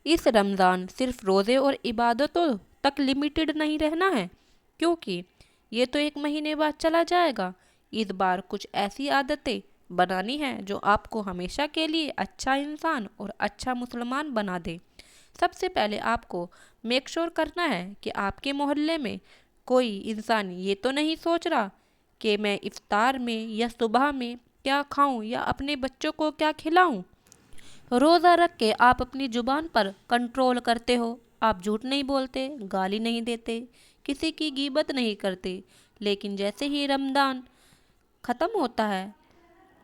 اس رمضان صرف روزے اور عبادتوں تک لمیٹڈ نہیں رہنا ہے، کیونکہ یہ تو ایک مہینے بعد چلا جائے گا۔ اس بار کچھ ایسی عادتیں بنانی ہیں جو آپ کو ہمیشہ کے لیے اچھا انسان اور اچھا مسلمان بنا دے۔ سب سے پہلے آپ کو میک شور کرنا ہے کہ آپ کے محلے میں کوئی انسان یہ تو نہیں سوچ رہا کہ میں افطار میں یا صبح میں کیا کھاؤں یا اپنے بچوں کو کیا کھلاؤں۔ روزہ رکھ کے آپ اپنی زبان پر کنٹرول کرتے ہو، آپ جھوٹ نہیں بولتے، گالی نہیں دیتے، کسی کی غیبت نہیں کرتے، لیکن جیسے ہی رمضان ختم ہوتا ہے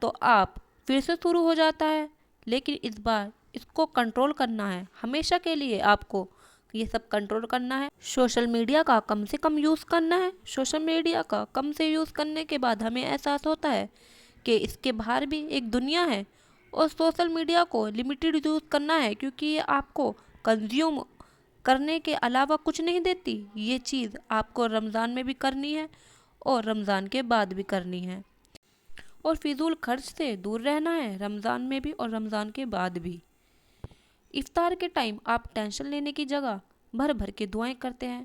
تو آپ پھر سے شروع ہو جاتا ہے، لیکن اس بار اس کو کنٹرول کرنا ہے، ہمیشہ کے لیے آپ کو یہ سب کنٹرول کرنا ہے۔ سوشل میڈیا کا کم سے کم یوز کرنا ہے۔ سوشل میڈیا کا کم سے یوز کرنے کے بعد ہمیں احساس ہوتا ہے کہ اس کے باہر بھی ایک دنیا ہے، اور سوشل میڈیا کو لمیٹڈ یوز کرنا ہے، کیونکہ یہ آپ کو کنزیوم کرنے کے علاوہ کچھ نہیں دیتی۔ یہ چیز آپ کو رمضان میں بھی کرنی ہے اور رمضان کے بعد بھی کرنی ہے، اور فضول خرچ سے دور رہنا ہے، رمضان میں بھی اور رمضان کے بعد بھی۔ افطار کے ٹائم آپ ٹینشن لینے کی جگہ بھر بھر کے دعائیں کرتے ہیں،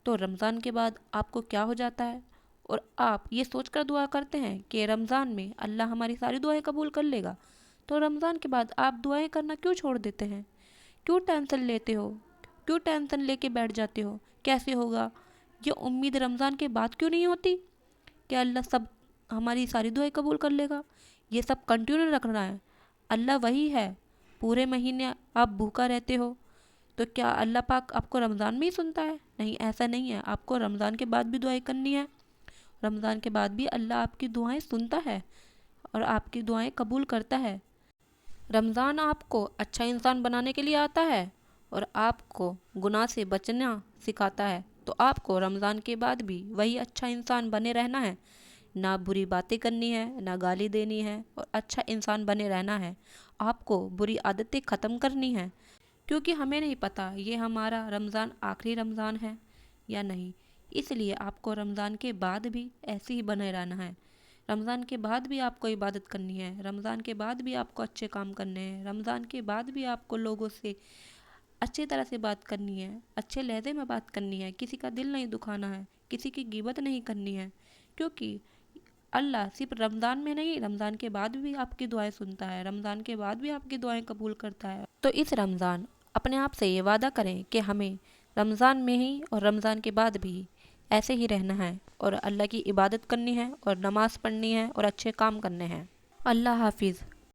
تو رمضان کے بعد آپ کو کیا ہو جاتا ہے، اور آپ یہ سوچ کر دعا کرتے ہیں کہ رمضان میں اللہ ہماری ساری دعائیں قبول کر لے گا، تو رمضان کے بعد آپ دعائیں کرنا کیوں چھوڑ دیتے ہیں؟ کیوں ٹینشن لیتے ہو؟ کیوں ٹینشن لے کے بیٹھ جاتے ہو؟ کیسے ہوگا؟ یہ امید رمضان کے بعد کیوں نہیں ہوتی کہ اللہ سب ہماری ساری دعائیں قبول کر لے گا؟ یہ سب کنٹینیو رکھنا ہے۔ اللہ وہی ہے، پورے مہینے آپ بھوکا رہتے ہو، تو کیا اللہ پاک آپ کو رمضان میں ہی سنتا ہے؟ نہیں، ایسا نہیں ہے، آپ کو رمضان کے بعد بھی دعائیں کرنی ہے۔ رمضان کے بعد بھی اللہ آپ کی دعائیں سنتا ہے اور آپ کی دعائیں قبول کرتا ہے۔ رمضان آپ کو اچھا انسان بنانے کے لیے آتا ہے اور آپ کو گناہ سے بچنا سکھاتا ہے، تو آپ کو رمضان کے بعد بھی وہی اچھا انسان بنے رہنا ہے، نہ بری باتیں کرنی ہے، نہ گالی دینی ہے، اور اچھا انسان بنے رہنا ہے۔ آپ کو بری عادتیں ختم کرنی ہیں، کیونکہ ہمیں نہیں پتہ یہ ہمارا رمضان آخری رمضان ہے یا نہیں، اس لیے آپ کو رمضان کے بعد بھی ایسے ہی بنے رہنا ہے۔ رمضان کے بعد بھی آپ کو عبادت کرنی ہے، رمضان کے بعد بھی آپ کو اچھے کام کرنے ہیں، رمضان کے بعد بھی آپ کو لوگوں سے اچھی طرح سے بات کرنی ہے، اچھے لہجے میں بات کرنی ہے، کسی کا دل نہیں دکھانا ہے، کسی کی غیبت نہیں کرنی ہے، کیونکہ اللہ صرف رمضان میں نہیں، رمضان کے بعد بھی آپ کی دعائیں سنتا ہے، رمضان کے بعد بھی آپ کی دعائیں قبول کرتا ہے۔ تو اس رمضان اپنے آپ سے یہ وعدہ کریں کہ ہمیں رمضان میں ہی اور رمضان کے بعد بھی ایسے ہی رہنا ہے، اور اللہ کی عبادت کرنی ہے، اور نماز پڑھنی ہے، اور اچھے کام کرنے ہیں۔ اللہ حافظ۔